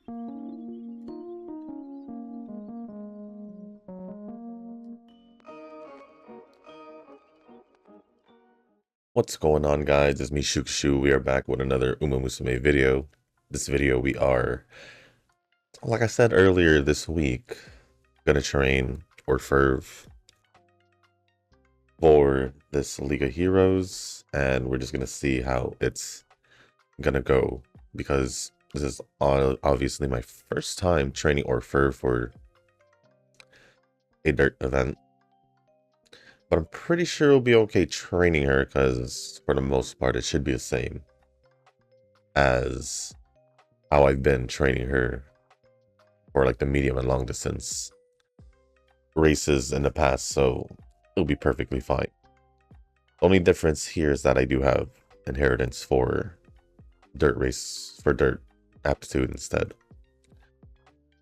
What's going on, guys? It's me, Shukshu. We are back with another Musume video. This video we are, like I said earlier this week, gonna train Orfevre for this League of Heroes, and we're just gonna see how it's gonna go, because this is obviously my first time training Orfevre for a dirt event. But I'm pretty sure it'll be okay training her, because for the most part it should be the same as how I've been training her for like the medium and long distance races in the past, so it'll be perfectly fine. Only difference here is that I do have inheritance for dirt aptitude instead.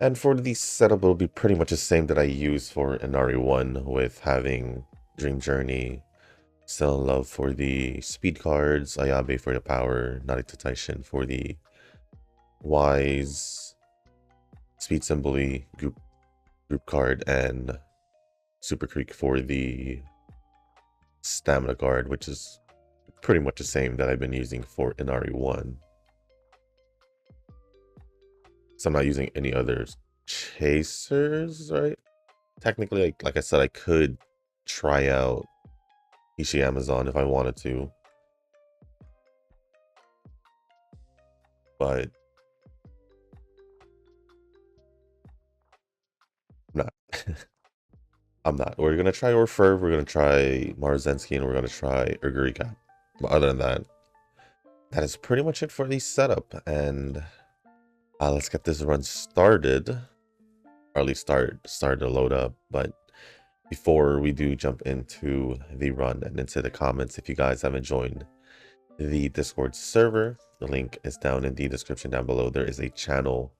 And for the setup, it'll be pretty much the same that I use for Inari 1, with having Dream Journey, Still in Love for the speed cards, Ayabe for the power, Narita Taishin for the wise, Speed Symboli, group card, and Super Creek for the stamina card, which is pretty much the same that I've been using for Inari 1. So I'm not using any other chasers, right? Technically, like I said, I could try out Ishi Amazon if I wanted to, but I'm not. I'm not. We're gonna try Orfevre, we're gonna try Marzensky, and we're gonna try Urgurika. But other than that, that is pretty much it for the setup, and let's get this run started, or at least start to load up. But before we do jump into the run and into the comments, if you guys haven't joined the Discord server, the link is down in the description down below. There is a channel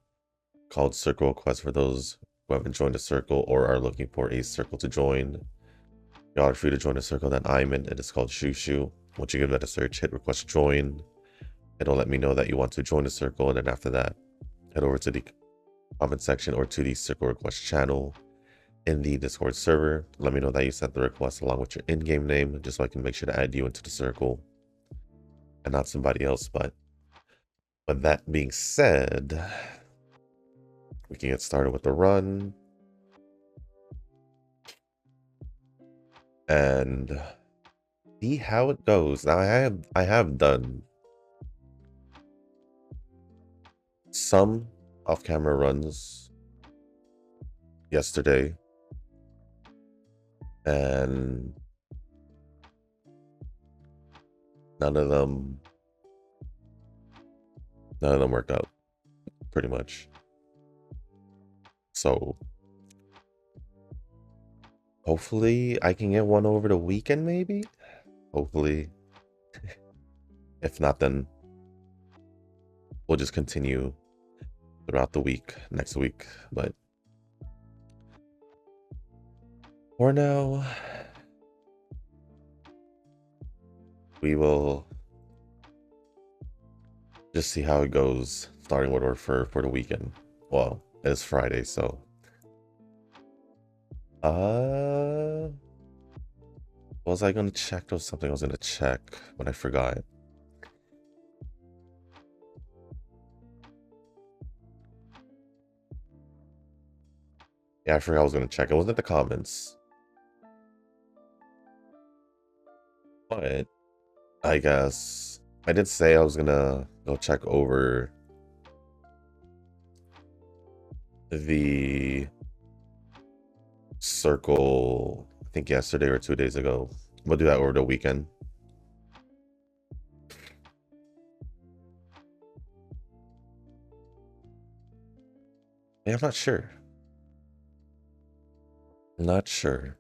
called Circle Quest for those who haven't joined a circle or are looking for a circle to join. You are free to join a circle that I'm in. It is called Shushu. Once you give that a search, hit request join. It'll let me know that you want to join a circle, and then after that, head over to the comment section or to the circle request channel in the Discord server. Let me know that you sent the request along with your in-game name, just so I can make sure to add you into the circle and not somebody else. But that being said, we can get started with the run and see how it goes. Now I have done some off-camera runs yesterday, and none of them worked out, pretty much. So hopefully I can get one over the weekend, maybe. Hopefully. If not, then we'll just continue throughout the week, next week. But for now, we will just see how it goes, starting with Orfevre for the weekend. Well, it's Friday, so was I gonna check? There was something I was gonna check, but I forgot. Yeah, I forgot I was gonna check. It wasn't the comments, but I guess I did say I was gonna go check over the circle, I think yesterday or 2 days ago. We'll do that over the weekend. Yeah, I'm not sure. Not sure.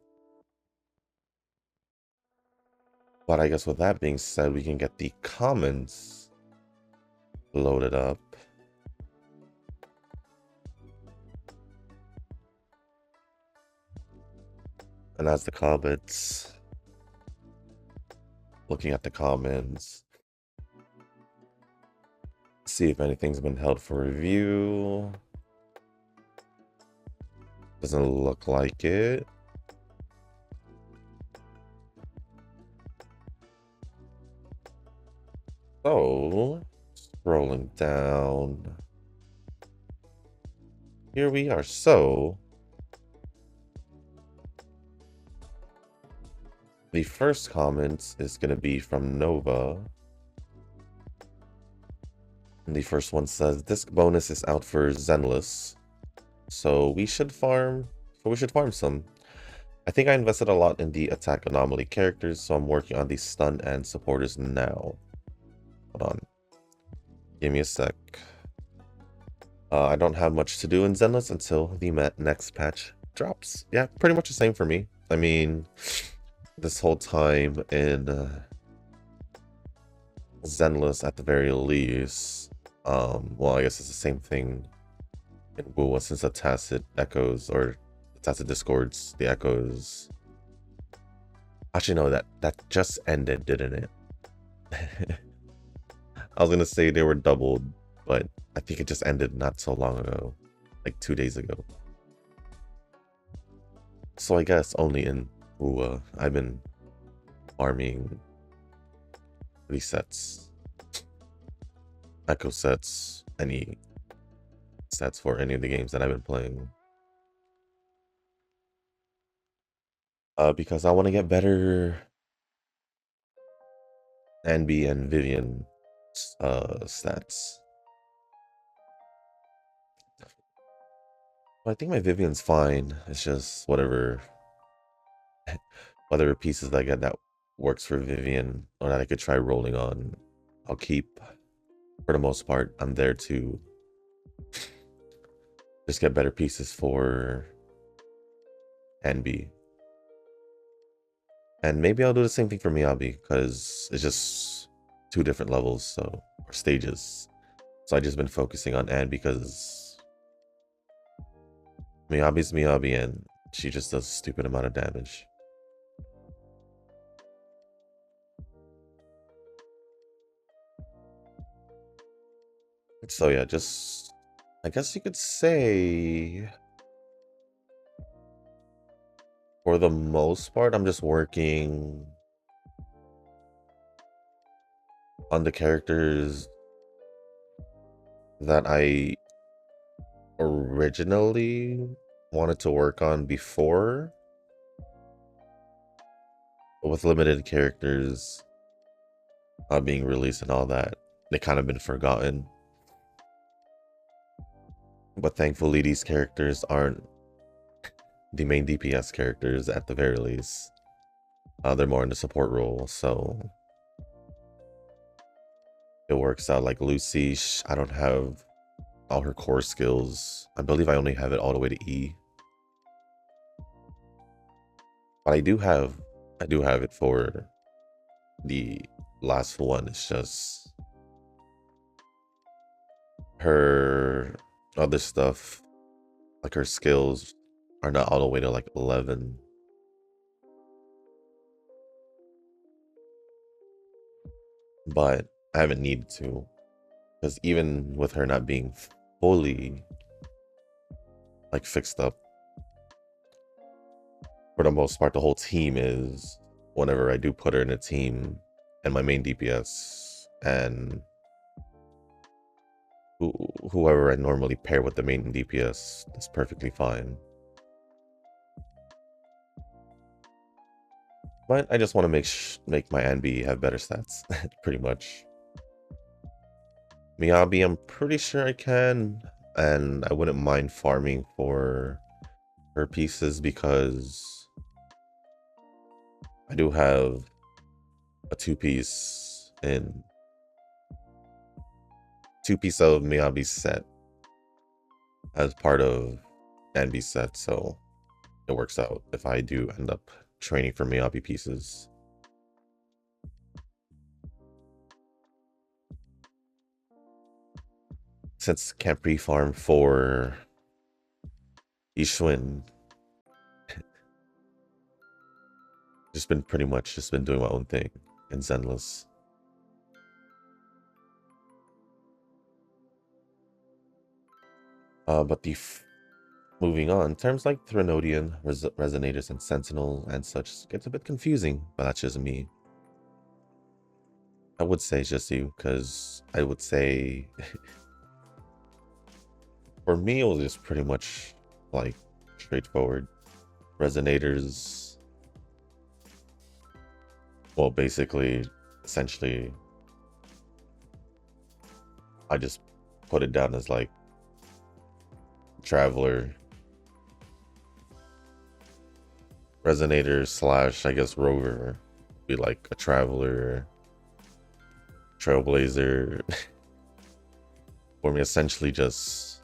But I guess with that being said, we can get the comments loaded up. And as the comments, looking at the comments, See if anything's been held for review. Doesn't look like it. So, scrolling down. Here we are. So, the first comment is going to be from Nova. And the first one says, disc bonus is out for Zenless. So we should farm some. I think I invested a lot in the attack anomaly characters, so I'm working on the stun and supporters now. Hold on. Give me a sec. I don't have much to do in Zenless until the next patch drops. Yeah, pretty much the same for me. I mean, this whole time in Zenless at the very least. Well, I guess it's the same thing in WoW since the Tacit echoes or the Tacit discords, the echoes. Actually, no, that just ended, didn't it? I was gonna say they were doubled, but I think it just ended not so long ago, like 2 days ago. So I guess only in WoW I've been farming resets, echo sets, any sets for any of the games that I've been playing. Because I want to get better Anby and Vivian stats. Well, I think my Vivian's fine. It's just whatever pieces I get that works for Vivian or that I could try rolling on, I'll keep. For the most part, I'm there to just get better pieces for Anby. And maybe I'll do the same thing for Miyabi, because it's just 2 different levels, so, or stages. So I just been focusing on Anne because Miyabi's Miyabi and she just does a stupid amount of damage. So yeah, just, I guess you could say, for the most part, I'm just working on the characters that I originally wanted to work on before, with limited characters being released and all that. They kind of been forgotten. But thankfully, these characters aren't the main DPS characters at the very least. They're more in the support role, so it works out. Like Lucy, I don't have all her core skills. I believe I only have it all the way to E. But I do have it for the last one. It's just her other stuff, like her skills, are not all the way to like 11. But I haven't needed to, because even with her not being fully like fixed up, for the most part, the whole team is, whenever I do put her in a team and my main DPS and whoever I normally pair with the main DPS, is perfectly fine. But I just want to make my Anby have better stats, pretty much. Miyabi, I'm pretty sure I can, and I wouldn't mind farming for her pieces because I do have a 2-piece of Miyabi's set as part of Anby's set, so it works out if I do end up training for Miyabi pieces. Since can't pre-farm for Ishwin, just been doing my own thing in Zenless. But moving on, terms like Threnodian, Resonators, and Sentinel and such gets a bit confusing, but that's just me. I would say it's just you, because I would say for me it was just pretty much like straightforward. Resonators, well, basically, essentially, I just put it down as like traveler, resonator slash, I guess, rover, be like a traveler, trailblazer. For me, essentially, just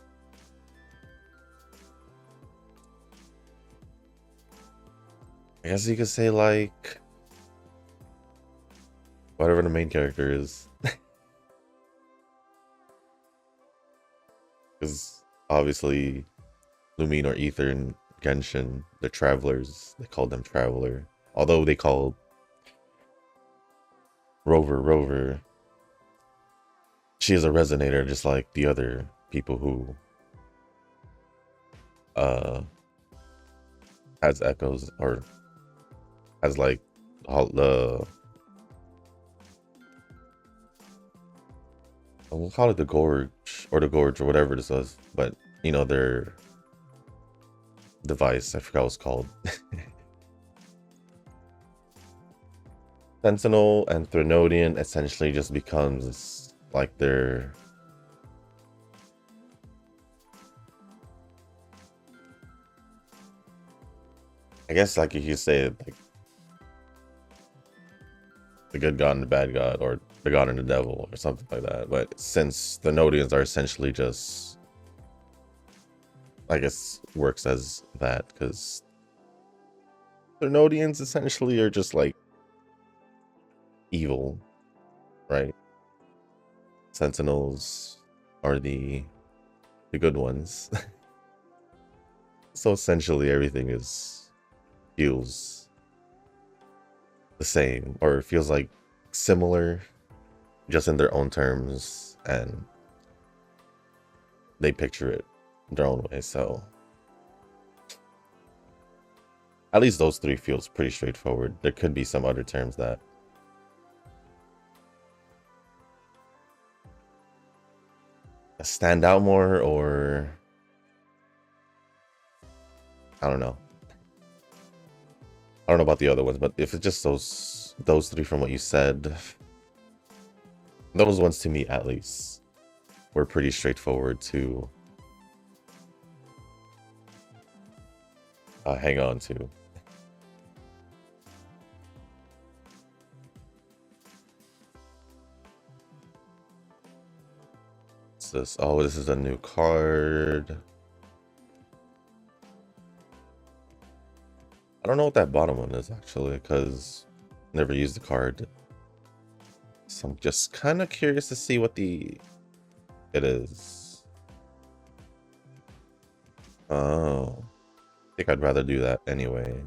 I guess you could say like whatever the main character is, because obviously Lumine or Ether and Genshin, they're travelers. They call them traveler, although they call rover. She is a resonator, just like the other people who has echoes or has like all the, we'll call it the gorge or whatever this was, but you know their device, I forgot what it's called. Sentinel and Threnodian essentially just becomes like their, I guess like if you say like the good god and the bad god, or the god and the devil, or something like that. But since the Nodians are essentially just, I guess, works as that, because the Nodians essentially are just like evil, right? Sentinels are the good ones. So essentially everything feels the same, or feels like similar, just in their own terms, and they picture it their own way. So at least those three feels pretty straightforward. There could be some other terms that stand out more, or I don't know. I don't know about the other ones, but if it's just those three from what you said, those ones to me at least were pretty straightforward to hang on to. What's this? Oh, this is a new card. I don't know what that bottom one is actually, because I never used the card. So I'm just kind of curious to see what it is. Oh, I think I'd rather do that anyway.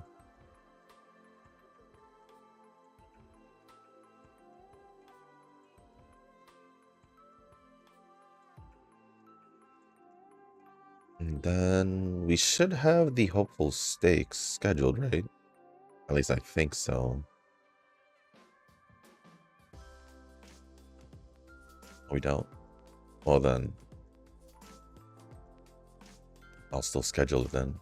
And then we should have the hopeful stakes scheduled, right? At least I think so. We don't. Well then, I'll still schedule it then.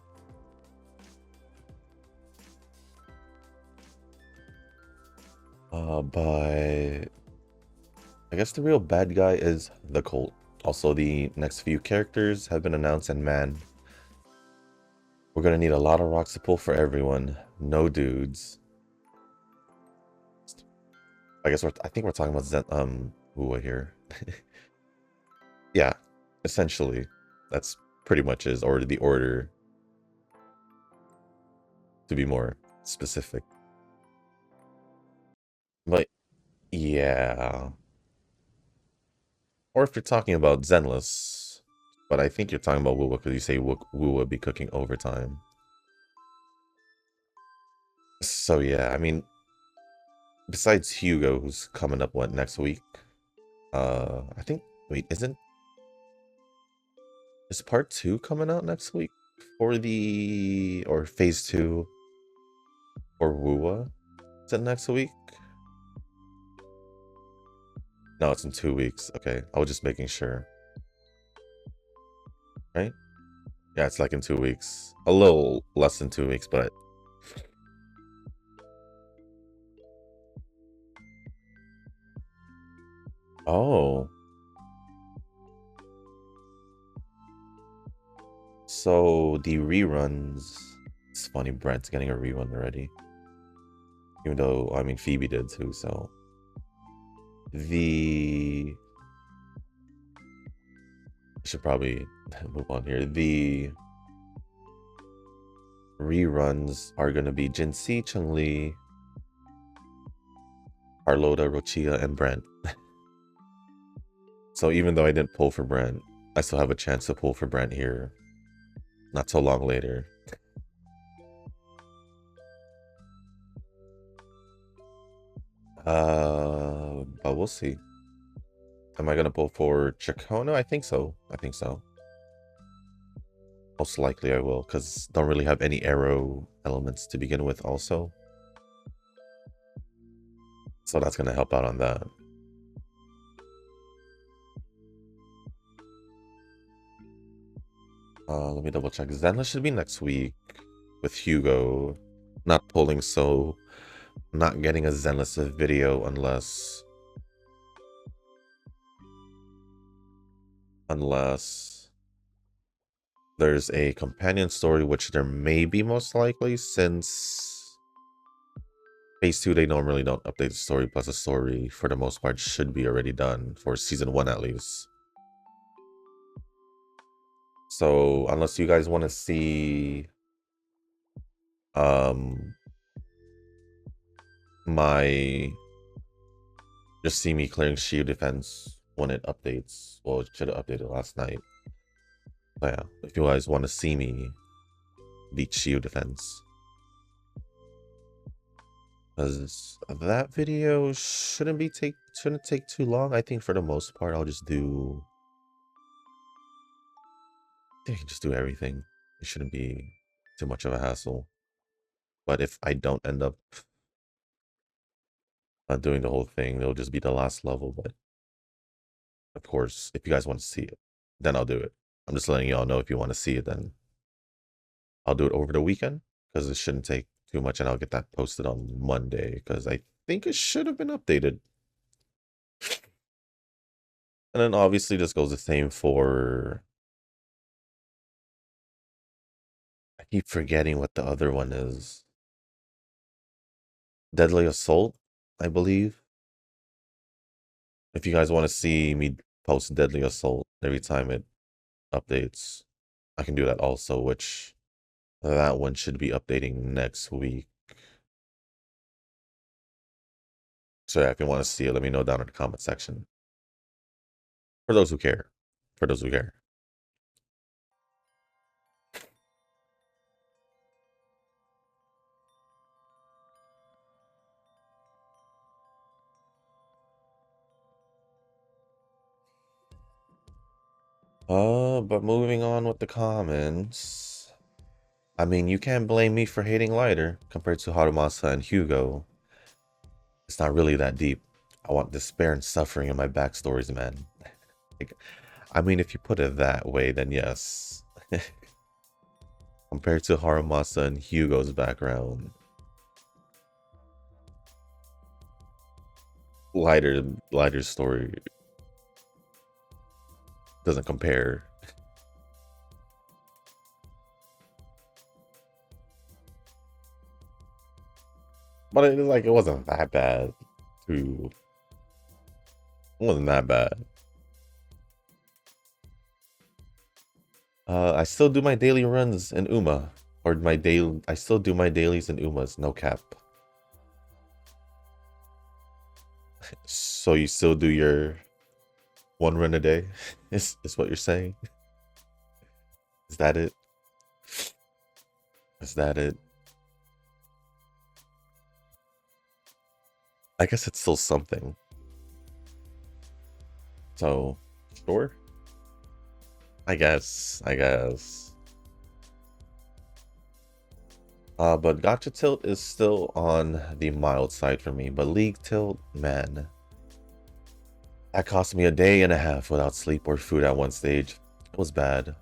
But I guess the real bad guy is the cult. Also, the next few characters have been announced, and man, we're gonna need a lot of rocks to pull for everyone. No dudes. I guess I think we're talking about Uwa here. Yeah, essentially, that's pretty much is, or the order, to be more specific. But yeah, or if you're talking about Zenless, but I think you're talking about Wuwa because you say Wuwa be cooking overtime. So yeah, I mean, besides Hugo, who's coming up next week? I think, wait, isn't Is part 2 coming out next week for or phase 2 or Wua? Is it next week? No, it's in 2 weeks. Okay, I was just making sure. Right? Yeah, it's like in 2 weeks. A little less than 2 weeks, but oh. So the reruns. It's funny, Brent's getting a rerun already. Even though, I mean, Phoebe did too, so. I should probably move on here. The reruns are going to be Jinxie, Chun-Li, Carlotta, Rochia, and Brent. So even though I didn't pull for Brent, I still have a chance to pull for Brent here. Not so long later. But we'll see. Am I gonna pull for Chacona? I think so. Most likely I will, because don't really have any arrow elements to begin with also. So that's gonna help out on that. Let me double check. Zenla should be next week with Hugo. Not pulling, so not getting a Zenless video unless there's a companion story, which there may be most likely, since phase 2 they normally don't update the story, plus the story for the most part should be already done for season 1 at least. So unless you guys want to see just see me clearing shield defense when it updates. Well, it should have updated last night. But yeah, if you guys want to see me beat shield defense, because that video shouldn't take too long. I think for the most part I'll just do. I can just do everything. It shouldn't be too much of a hassle. But if I don't end up doing the whole thing, it'll just be the last level. But of course, if you guys want to see it, then I'll do it. I'm just letting y'all know if you want to see it, then I'll do it over the weekend, because it shouldn't take too much, and I'll get that posted on Monday, because I think it should have been updated. And then obviously this goes the same for... I keep forgetting what the other one is. Deadly Assault, I believe. If you guys want to see me post Deadly Assault every time it updates, I can do that also, which that one should be updating next week. So yeah, if you want to see it, let me know down in the comment section. For those who care. But moving on with the comments. I mean, you can't blame me for hating lighter compared to Harumasa and Hugo. It's not really that deep. I want despair and suffering in my backstories, man. Like, I mean, if you put it that way, then yes. Compared to Harumasa and Hugo's background, lighter's story doesn't compare. But it wasn't that bad. It wasn't that bad. I still do my daily runs in Uma. I still do my dailies in Umas, no cap. So you still do your 1 run a day? Is what you're saying? Is that it? I guess it's still something. So, sure. I guess. But Gotcha Tilt is still on the mild side for me. But League Tilt, man, that cost me a day and a half without sleep or food at one stage. It was bad.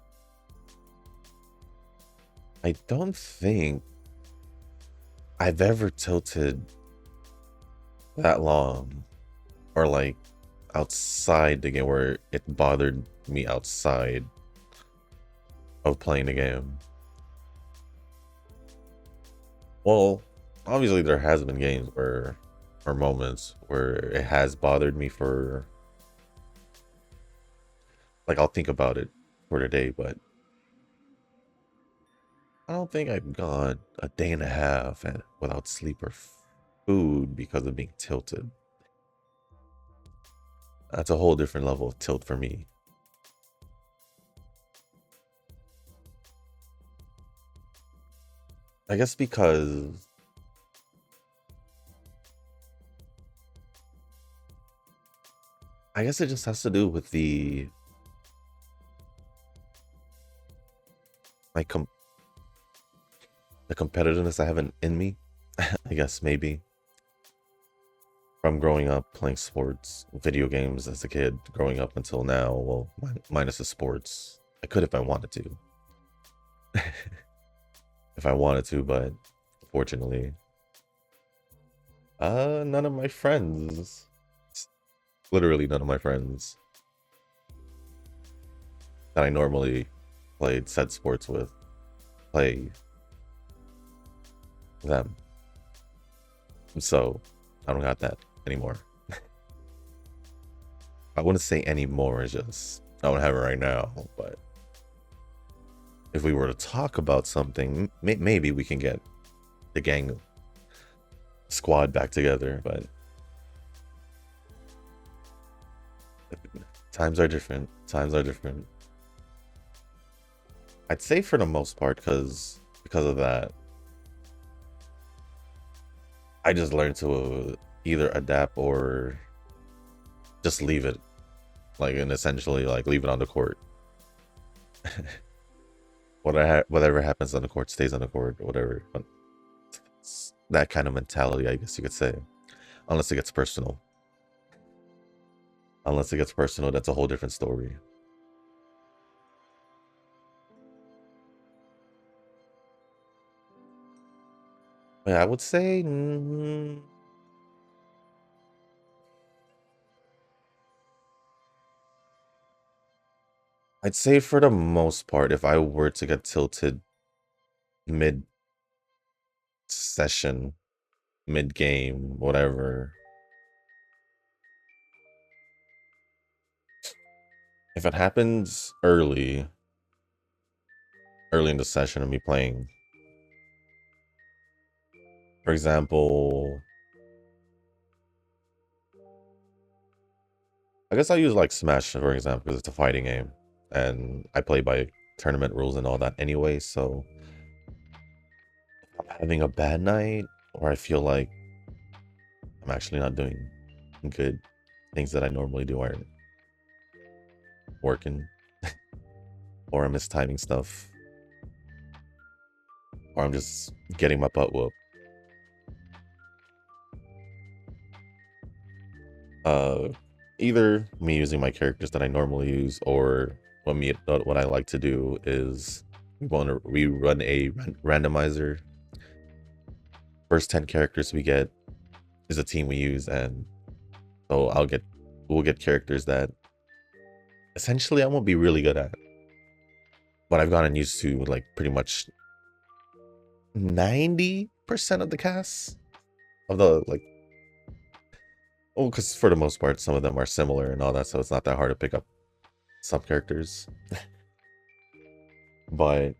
I don't think I've ever tilted that long, or like outside the game where it bothered me outside of playing the game. Well, obviously there has been games where, or moments where it has bothered me for, like, I'll think about it for the day, but I don't think I've gone a day and a half without sleep or food because of being tilted. That's a whole different level of tilt for me. I guess because I guess it just has to do with my the competitiveness I have in me. I guess maybe from growing up playing sports, video games as a kid, growing up until now. Well, minus the sports. I could if I wanted to. If I wanted to, but fortunately, none of my friends, literally none of my friends that I normally played said sports with, play them. So I don't got that anymore. I wouldn't say anymore, it's just I don't have it right now. But if we were to talk about something, maybe we can get the gang squad back together. But times are different. Times are different. I'd say for the most part, because of that, I just learned to either adapt or just leave it, like, and essentially like leave it on the court. Whatever happens on the court stays on the court, or whatever. But that kind of mentality, I guess you could say, unless it gets personal. Unless it gets personal, that's a whole different story. Yeah, I would say. I'd say for the most part, if I were to get tilted mid session, mid game, whatever, if it happens early in the session of me playing, for example, I guess I'll use like Smash for example because it's a fighting game and I play by tournament rules and all that anyway. So if I'm having a bad night or I feel like I'm actually not doing good, things that I normally do aren't working, or I'm mistiming stuff, or I'm just getting my butt whooped. Either me using my characters that I normally use, or what I like to do is we run a randomizer. First 10 characters we get is a team we use, and so we'll get characters that essentially I won't be really good at, but I've gotten used to like pretty much 90% of the cast of the like. Oh, because for the most part, some of them are similar and all that, so it's not that hard to pick up some characters. But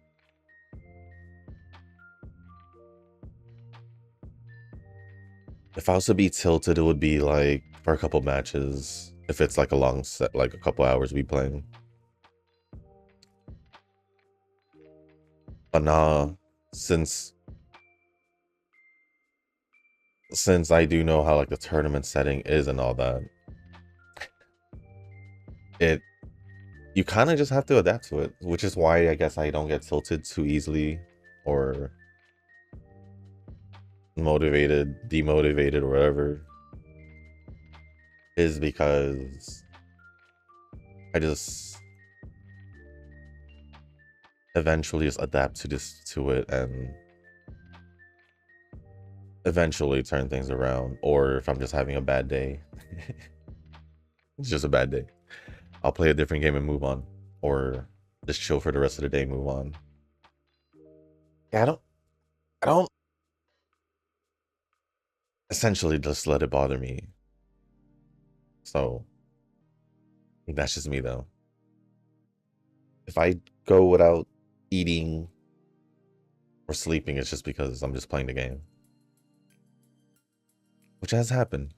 if I was to be tilted, it would be like for a couple matches. If it's like a long set, like a couple hours we playing. But nah, since I do know how like the tournament setting is and all that, it you kind of just have to adapt to it, which is why I guess I don't get tilted too easily or motivated, demotivated, or whatever, is because I just eventually just adapt to it and eventually turn things around. Or if I'm just having a bad day, it's just a bad day, I'll play a different game and move on, or just chill for the rest of the day, move on. Yeah, I don't essentially just let it bother me. So that's just me though. If I go without eating or sleeping, it's just because I'm just playing the game, which has happened.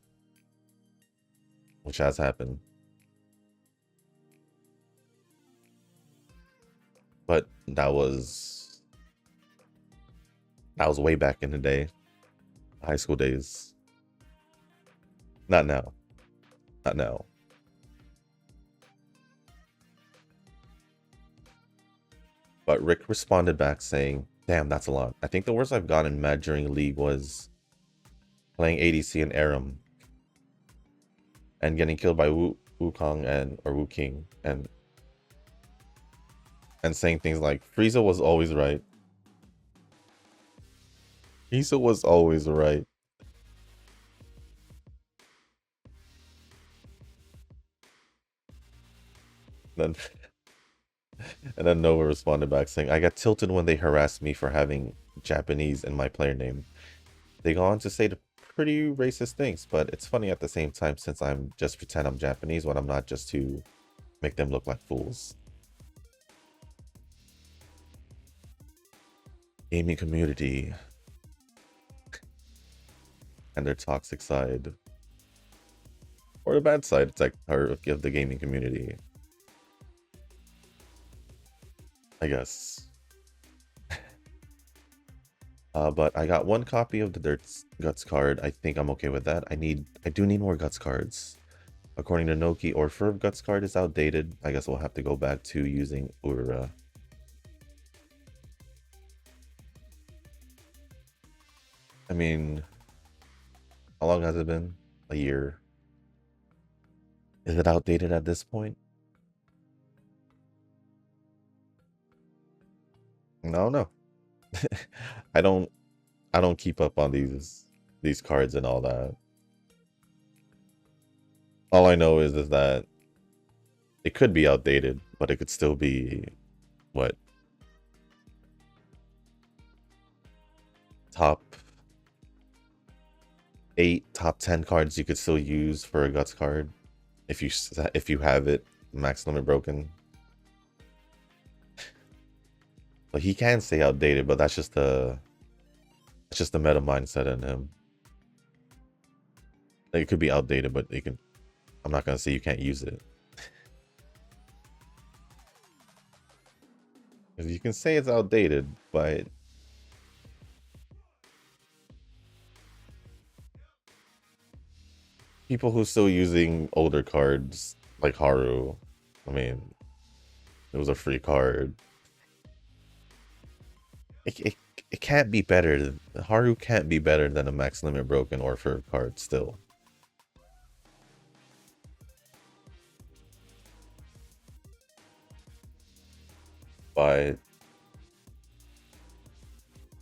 Which has happened. But that was way back in the day, high school days. Not now. Not now. But Rick responded back saying, "Damn, that's a lot. I think the worst I've gotten mad during League was playing ADC and Aram and getting killed by Wukong or Wu King and saying things like Frieza was always right. Frieza was always right." Then and then Nova responded back saying, "I got tilted when they harassed me for having Japanese in my player name. They go on to say the pretty racist things, but it's funny at the same time since I'm just pretend I'm Japanese when I'm not, just to make them look like fools." Gaming community and their toxic side, or the bad side, it's like, or give the gaming community, I guess. But I got one copy of the Dirt's Guts card. I think I'm okay with that. I do need more Guts cards. According to Noki, Orfevre Guts card is outdated. I guess we'll have to go back to using Ura. I mean, how long has it been? A year. Is it outdated at this point? No, no. I don't keep up on these cards and all that. All I know is that it could be outdated, but it could still be what, top 8, top 10 cards you could still use for a Guts card if you have it max limit broken. But he can stay outdated, but that's just the meta mindset in him. Like, it could be outdated, but you can. I'm not gonna say you can't use it. You can say it's outdated, but people who still using older cards like Haru, I mean, it was a free card. It can't be better. Haru can't be better than a max limit broken Orfevre card still. But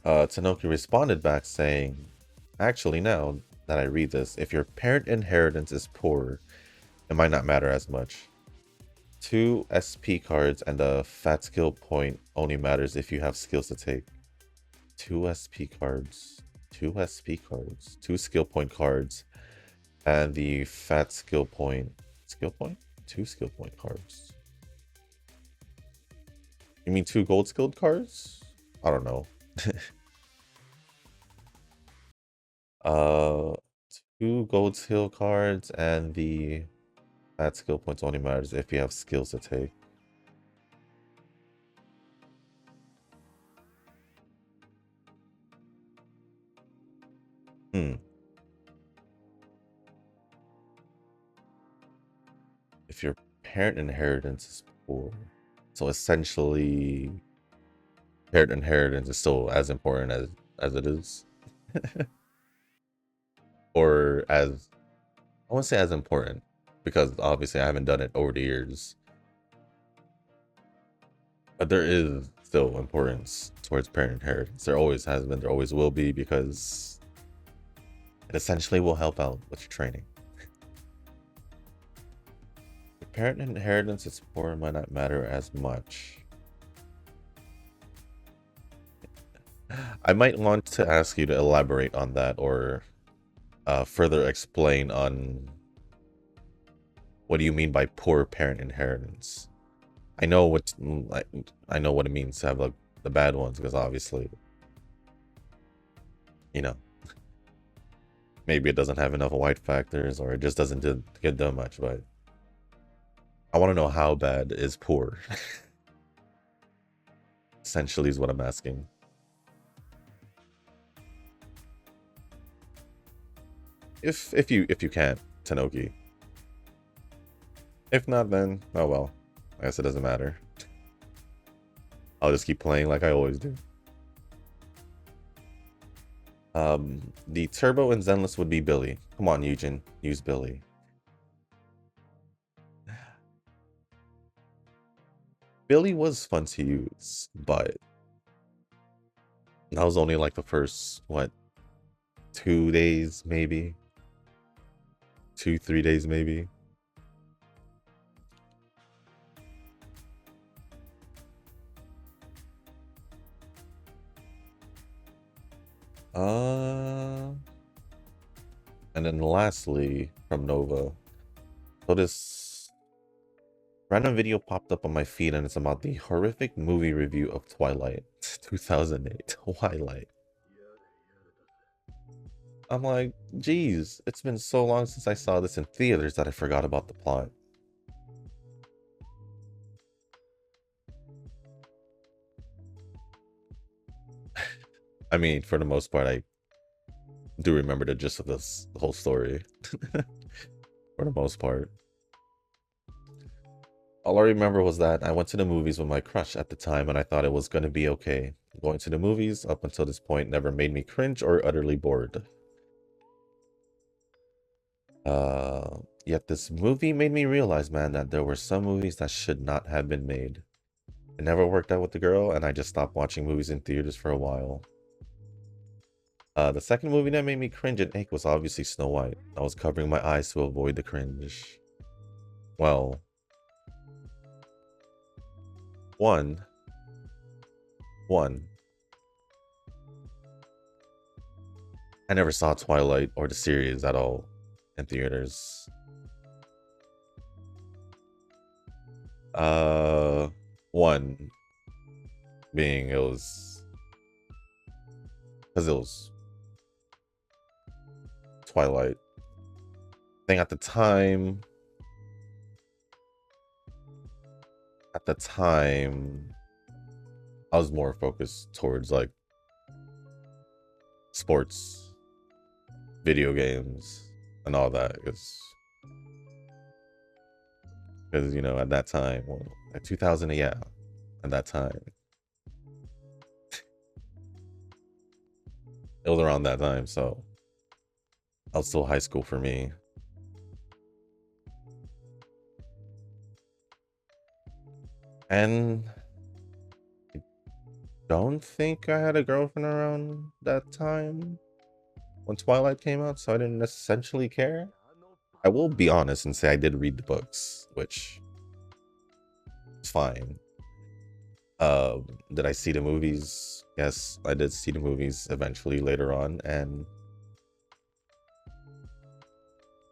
Tanoki responded back saying, "Actually, now that I read this, if your parent inheritance is poor, it might not matter as much. 2 SP cards and a fat skill point only matters if you have skills to take. 2 SP cards, 2 SP cards, 2 skill point cards, and the fat skill point. 2 skill point cards. You mean 2 gold skilled cards? I don't know." 2 gold skill cards and the fat skill points only matters if you have skills to take. If your parent inheritance is poor. So essentially, parent inheritance is still as important as it is, or as I won't say as important because obviously I haven't done it over the years, but there is still importance towards parent inheritance. There always has been, there always will be, because it essentially will help out with your training. The parent inheritance is poor might not matter as much. I might want to ask you to elaborate on that, or further explain on what do you mean by poor parent inheritance. I know what I know what it means to have like the bad ones, because obviously, you know, maybe it doesn't have enough white factors, or it just doesn't get done much. But I want to know how bad is poor. Essentially, is what I'm asking. If you can't, Tanoki. If not, then oh well. I guess it doesn't matter. I'll just keep playing like I always do. The Turbo and Zenless would be Billy. Come on, Eugen, use Billy. Billy was fun to use, but that was only like the first, what, 2 days maybe? 2-3 days maybe? And then lastly, from Nova. So this random video popped up on my feed, and it's about the horrific movie review of Twilight 2008. Twilight. I'm like, geez, it's been so long since I saw this in theaters that I forgot about the plot. I mean, for the most part, I do remember the gist of the whole story. For the most part. All I remember was that I went to the movies with my crush at the time, and I thought it was going to be okay. Going to the movies up until this point never made me cringe or utterly bored. Yet this movie made me realize, man, that there were some movies that should not have been made. It never worked out with the girl, and I just stopped watching movies in theaters for a while. The second movie that made me cringe and ache was obviously Snow White. I was covering my eyes to avoid the cringe. Well, one, I never saw Twilight or the series at all in theaters. One being it was because it was Twilight. I think at the time, I was more focused towards like sports, video games, and all that. Because you know, at that time, well, at 2000, yeah, at that time, it was around that time. So I was still high school for me. And I don't think I had a girlfriend around that time when Twilight came out, so I didn't essentially care. I will be honest and say I did read the books, which is fine. Did I see the movies? Yes, I did see the movies eventually later on, and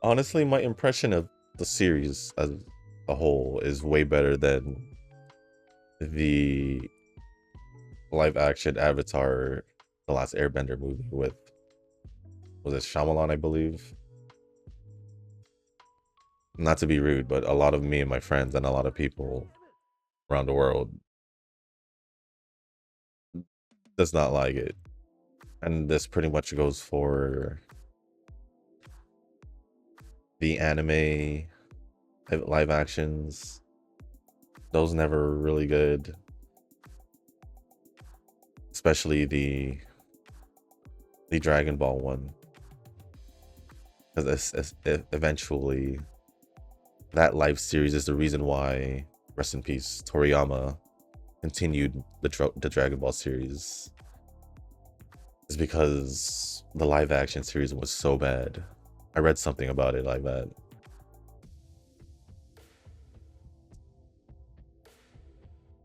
honestly, my impression of the series as a whole is way better than the live action Avatar The Last Airbender movie with, was it Shyamalan, I believe? Not to be rude, but a lot of me and my friends and a lot of people around the world does not like it. And this pretty much goes for the anime live actions. Those never really good, especially the Dragon Ball one, because eventually that life series is the reason why, rest in peace, Toriyama continued the Dragon Ball series. Is because the live action series was so bad. I read something about it like that.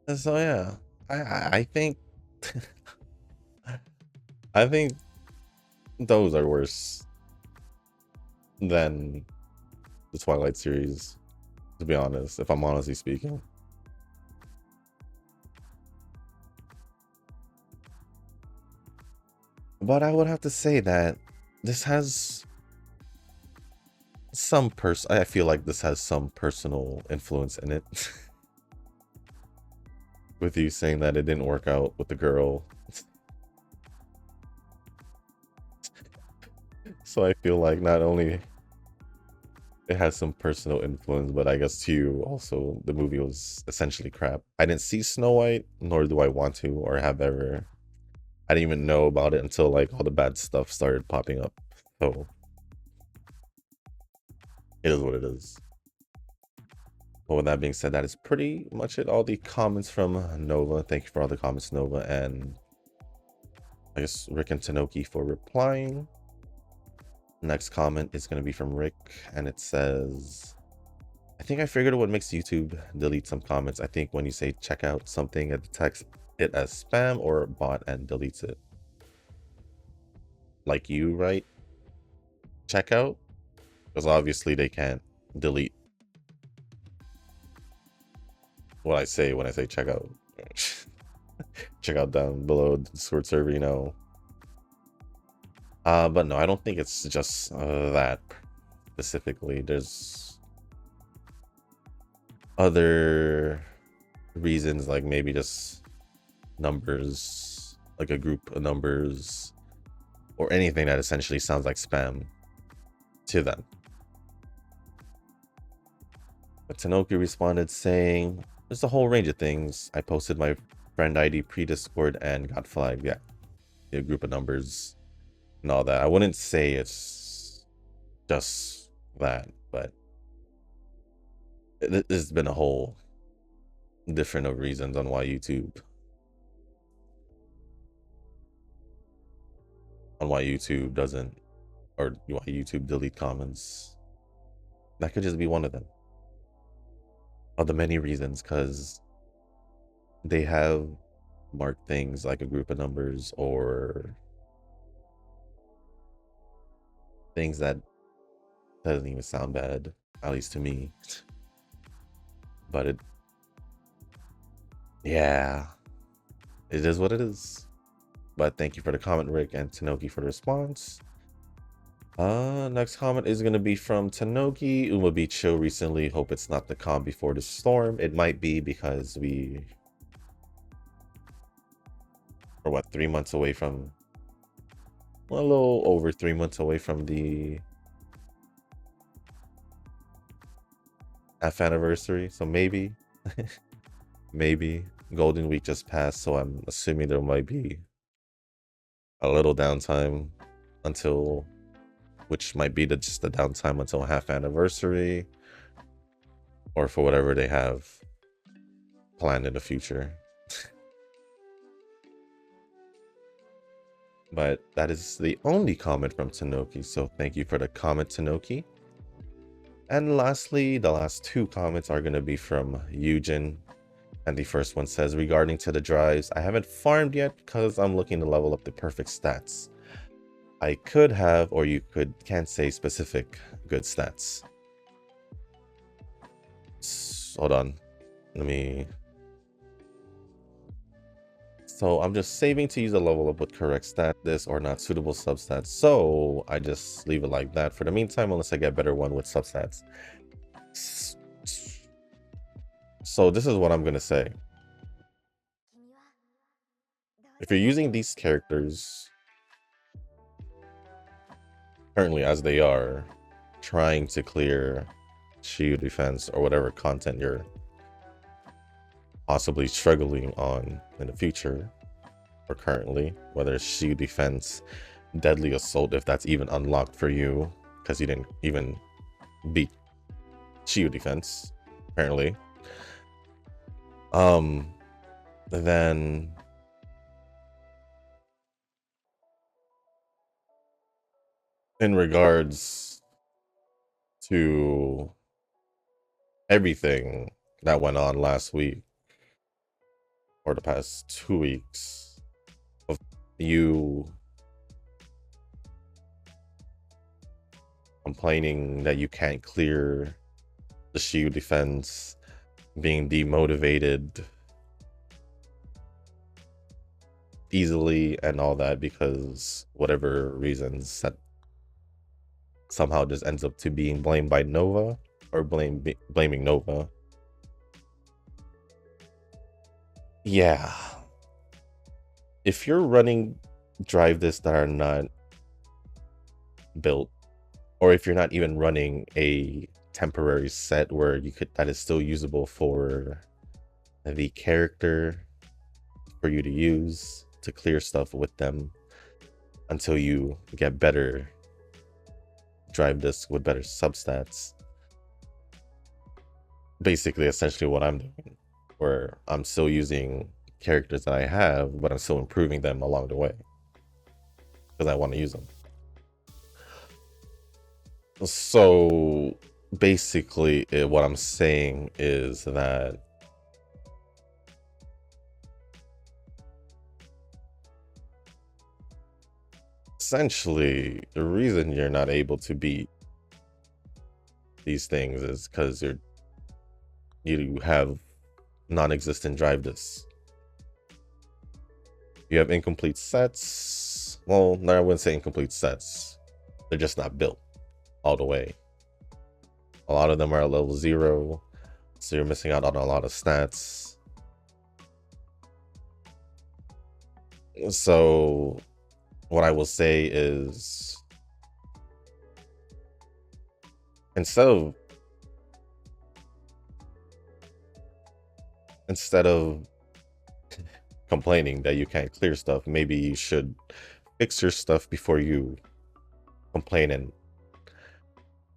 And so yeah, I think I think those are worse than the Twilight series, to be honest, if I'm honestly speaking. But I would have to say that this has I feel like this has some personal influence in it. With you saying that it didn't work out with the girl. So I feel like not only it has some personal influence, but I guess too, also the movie was essentially crap. I didn't see Snow White, nor do I want to or have ever. I didn't even know about it until like all the bad stuff started popping up. So it is what it is. But with that being said, that is pretty much it. All the comments from Nova. Thank you for all the comments, Nova, and I guess Rick and Tanoki for replying. Next comment is going to be from Rick, and it says, I think I figured out what makes YouTube delete some comments. I think when you say check out something, it detects it as spam or bot and deletes it. Like you, right? Checkout? Because obviously they can't delete what I say when I say checkout. Check out down below the Discord server, you know. But no, I don't think it's just that specifically. There's other reasons, like maybe just numbers, like a group of numbers, or anything that essentially sounds like spam to them. But Tanoki responded saying, there's a whole range of things. I posted my friend ID pre-Discord and got flagged. Yeah, a group of numbers and all that. I wouldn't say it's just that, but there's been a whole different of reasons on why YouTube doesn't, or why YouTube delete comments. That could just be one of them, of the many reasons, because they have marked things like a group of numbers or things that doesn't even sound bad, at least to me. But it is what it is. But thank you for the comment, Rick, and Tanoki for the response. Next comment is going to be from Tanoki. Uma Beach show recently. Hope it's not the calm before the storm. It might be, because we are, what, 3 months away from, well, a little over 3 months away from the half anniversary. So maybe maybe Golden Week just passed, so I'm assuming there might be a little downtime until, which might be just the downtime until half anniversary, or for whatever they have planned in the future. But that is the only comment from Tanoki, so thank you for the comment, Tanoki. And lastly, the last two comments are going to be from Eugen. And the first one says, regarding to the drives, I haven't farmed yet because I'm looking to level up the perfect stats. I could have, or you can't say specific good stats. Hold on. So I'm just saving to use a level up with correct stat, this or not suitable substats. So I just leave it like that for the meantime, unless I get better one with substats. So this is what I'm going to say. If you're using these characters currently as they are, trying to clear shield defense or whatever content you're possibly struggling on in the future or currently, whether it's shield defense, deadly assault, if that's even unlocked for you because you didn't even beat shield defense apparently. Then in regards to everything that went on last week or the past 2 weeks of you complaining that you can't clear the shield defense, being demotivated easily and all that because whatever reasons, that somehow just ends up to being blamed by Nova or blaming Nova. Yeah, if you're running drive discs that are not built, or if you're not even running a temporary set where you could, that is still usable for the character for you to use to clear stuff with them until you get better drive discs with better substats. Basically, essentially what I'm doing, where I'm still using characters that I have, but I'm still improving them along the way because I want to use them. So basically, what I'm saying is that essentially the reason you're not able to beat these things is because you have non-existent drive discs. You have incomplete sets. Well, no, I wouldn't say incomplete sets. They're just not built all the way. A lot of them are at level 0, so you're missing out on a lot of stats. So what I will say is, instead of complaining that you can't clear stuff, maybe you should fix your stuff before you complain and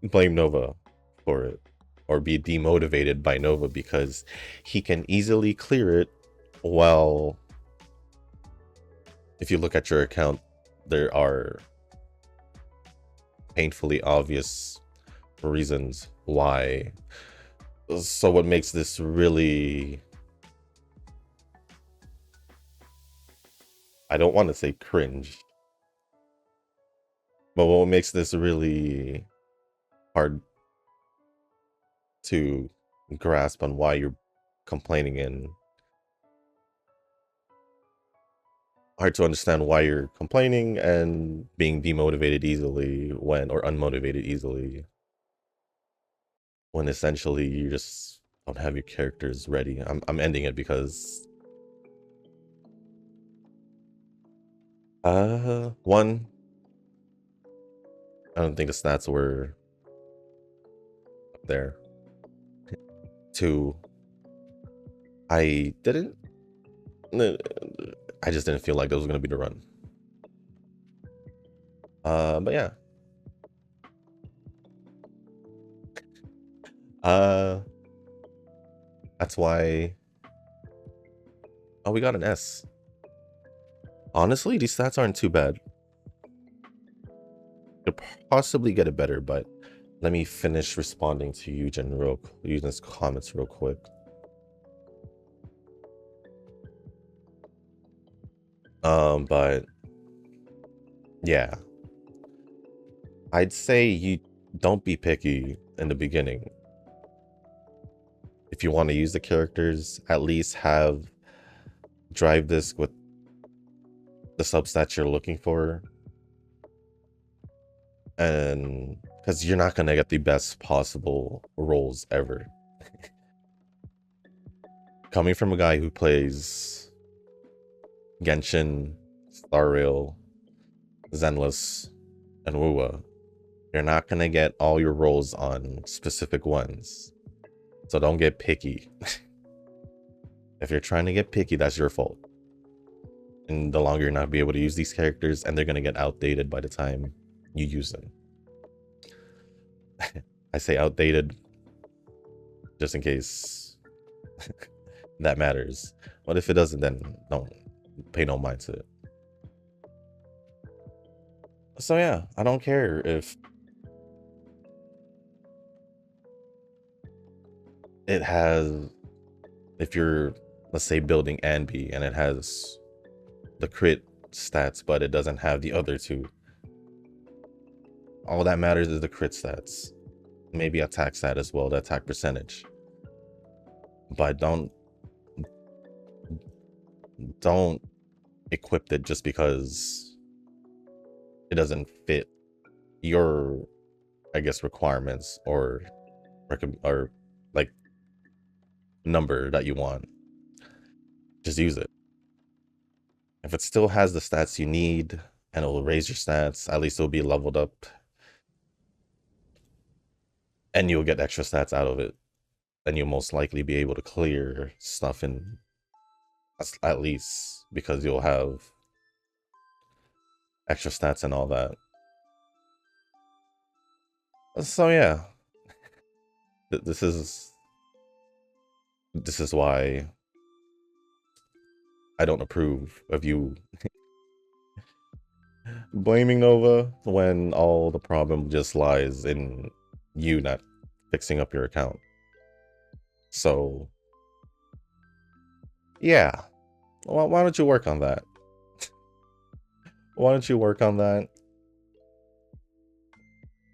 blame Nova for it, or be demotivated by Nova because he can easily clear it. Well, if you look at your account, there are painfully obvious reasons why. So what makes this really, I don't want to say cringe, but what makes this really hard to grasp on why you're complaining and hard to understand why you're complaining and being demotivated easily or unmotivated easily when essentially you just don't have your characters ready. I'm ending it because one, I don't think the stats were up there. 2, I just didn't feel like that was gonna be the run. But yeah. That's why. Oh, we got an S. Honestly, these stats aren't too bad. Could possibly get it better, but let me finish responding to Eugen's comments real quick. But yeah, I'd say you don't be picky in the beginning. If you want to use the characters, at least have drive disc with the substats you're looking for, and because you're not gonna get the best possible rolls ever. Coming from a guy who plays Genshin, Star Rail, Zenless, and Wuwa, you're not gonna get all your rolls on specific ones, so don't get picky. If you're trying to get picky, that's your fault. And the longer you're not be able to use these characters, and they're gonna get outdated by the time you use them. I say outdated just in case that matters. But if it doesn't, then don't pay no mind to it. So yeah, I don't care if it has, if you're, let's say, building Anby and it has the crit stats, but it doesn't have the other two. All that matters is the crit stats. Maybe attack stat as well, the attack percentage. But don't equip it just because it doesn't fit your, I guess, requirements or like number that you want. Just use it. If it still has the stats you need and it will raise your stats, at least it'll be leveled up and you'll get extra stats out of it. Then you'll most likely be able to clear stuff in, at least, because you'll have extra stats and all that. So yeah, this is why I don't approve of you blaming Nova when all the problem just lies in you not fixing up your account. So yeah, well, why don't you work on that? Why don't you work on that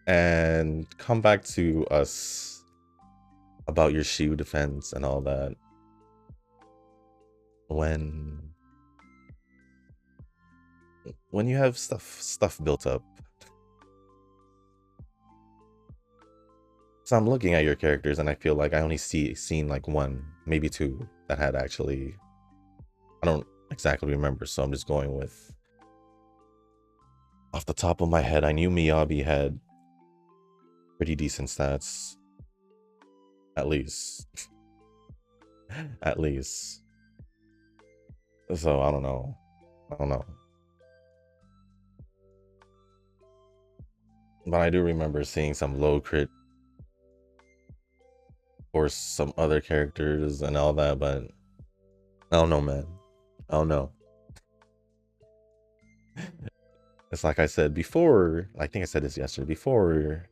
and come back to us about your shield defense and all that when you have stuff built up. So I'm looking at your characters and I feel like I only seen like one, maybe two that had actually, I don't exactly remember, so I'm just going with off the top of my head. I knew Miyabi had pretty decent stats, at least. At least. So I don't know. But I do remember seeing some low crit or some other characters and all that, but I don't know, man. I don't know. It's like I said before, I think I said this yesterday, before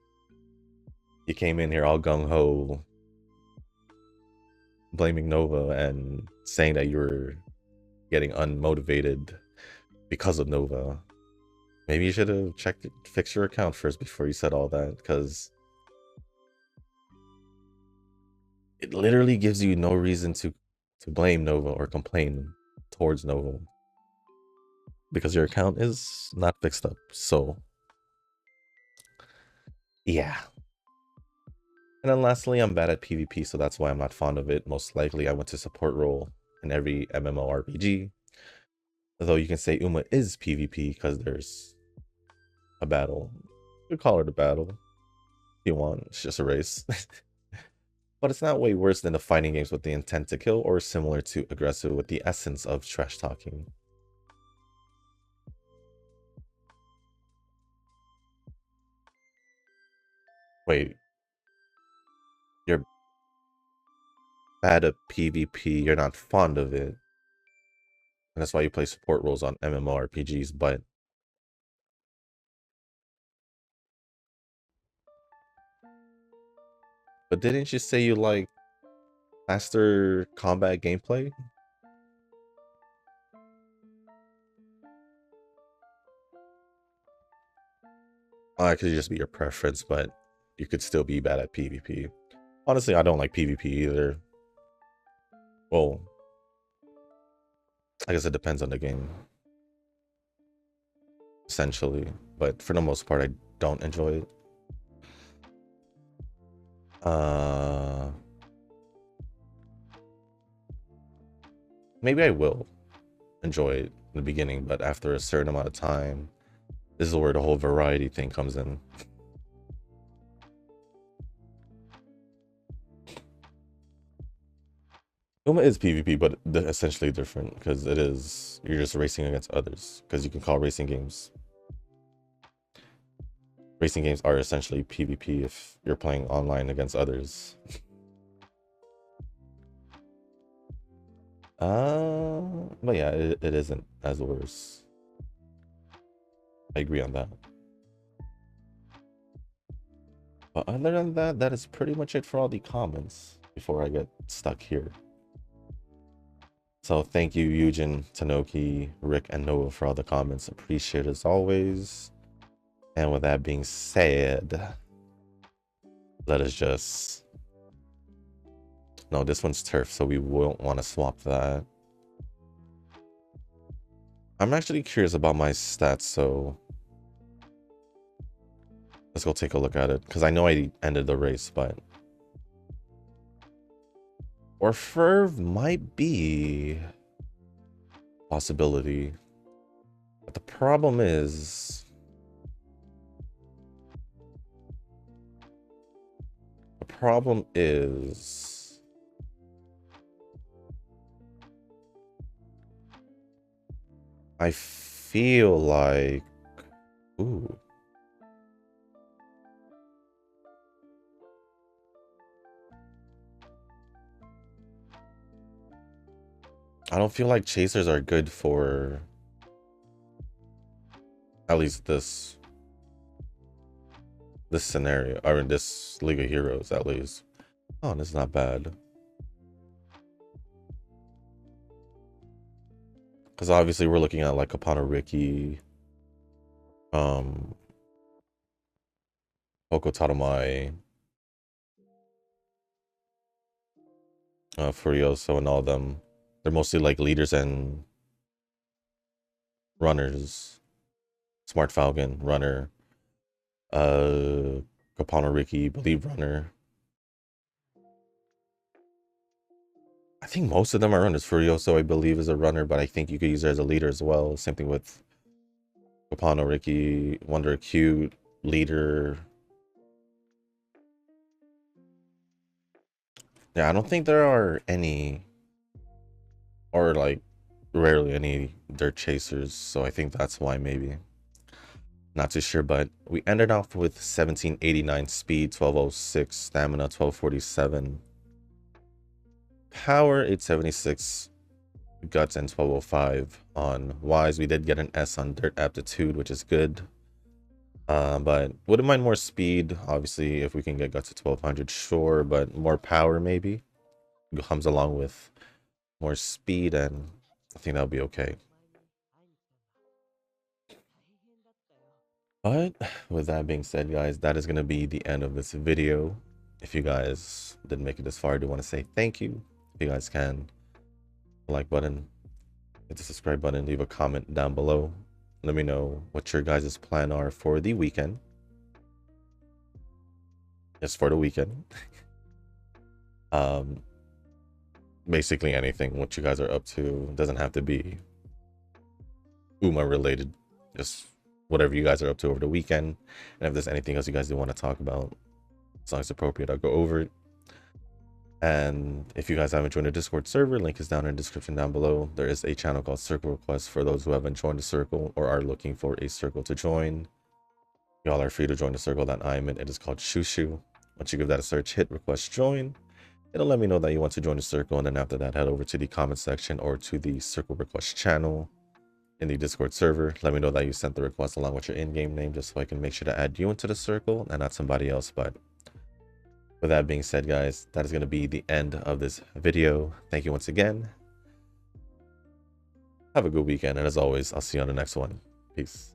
you came in here all gung-ho blaming Nova and saying that you were getting unmotivated because of Nova. Maybe you should have fixed your account first before you said all that, because it literally gives you no reason to blame Nova or complain towards Nova, because your account is not fixed up. So yeah. And then lastly, I'm bad at PvP, so that's why I'm not fond of it. Most likely I went to support role in every MMORPG, though you can say Uma is PvP because there's a battle. You call it a battle if you want, it's just a race. But it's not way worse than the fighting games with the intent to kill, or similar to aggressive with the essence of trash talking. Wait, you're bad at PvP, you're not fond of it, and that's why you play support roles on MMORPGs, but didn't you say you like faster combat gameplay? It could just be your preference, but you could still be bad at PvP. Honestly, I don't like PvP either. Well, I guess it depends on the game, essentially. But for the most part, I don't enjoy it. Maybe I will enjoy it in the beginning, but after a certain amount of time, this is where the whole variety thing comes in. Uma is PvP, but essentially different because you're just racing against others. Because you can call racing games. Racing games are essentially PvP if you're playing online against others. But yeah, it isn't as worse. I agree on that. But other than that, that is pretty much it for all the comments before I get stuck here. So thank you, Eugen, Tanoki, Rick, and Noah for all the comments. Appreciate it as always. And with that being said, let us just... No, this one's turf, so we won't want to swap that. I'm actually curious about my stats, so let's go take a look at it. Because I know I ended the race, but... Orfevre might be a possibility. But the problem is... I feel like... Ooh. I don't feel like chasers are good for... At least this scenario, or in this League of Heroes, at least. Oh, that's not bad. Because obviously we're looking at like Kapanariki, Hoko Tatomai, Furioso, and all of them. They're mostly like leaders and runners. Smart Falcon, runner. Kapanariki, believe runner. I think most of them are runners. Furioso, I believe, is a runner, but I think you could use her as a leader as well. Same thing with Kapanariki, Wonder Acute, leader. Yeah, I don't think there are any, or like rarely any dirt chasers, so I think that's why maybe. Not too sure, but we ended off with 1789 speed, 1206 stamina, 1247 power, 876 guts, and 1205 on wise. We did get an S on dirt aptitude, which is good. But wouldn't mind more speed. Obviously, if we can get guts to 1200, sure, but more power maybe comes along with more speed, and I think that'll be okay. But with that being said, guys, that is going to be the end of this video. If you guys didn't make it this far, I do want to say thank you. If you guys can, like button, hit the subscribe button, leave a comment down below. Let me know what your guys' plan are for the weekend. Just for the weekend. Basically anything, what you guys are up to. It doesn't have to be Uma related. Just whatever you guys are up to over the weekend. And if there's anything else you guys do want to talk about, as long as it's appropriate, I'll go over it. And if you guys haven't joined the Discord server, link is down in the description down below. There is a channel called Circle Requests for those who haven't joined the circle or are looking for a circle to join. Y'all are free to join the circle that I'm in. It is called Shushu. Once you give that a search, hit request join. It'll let me know that you want to join the circle, and then after that, head over to the comment section or to the circle request channel in the Discord server. Let me know that you sent the request along with your in-game name, just so I can make sure to add you into the circle and not somebody else. But with that being said, guys, that is going to be the end of this video. Thank you once again. Have a good weekend, and as always, I'll see you on the next one. Peace.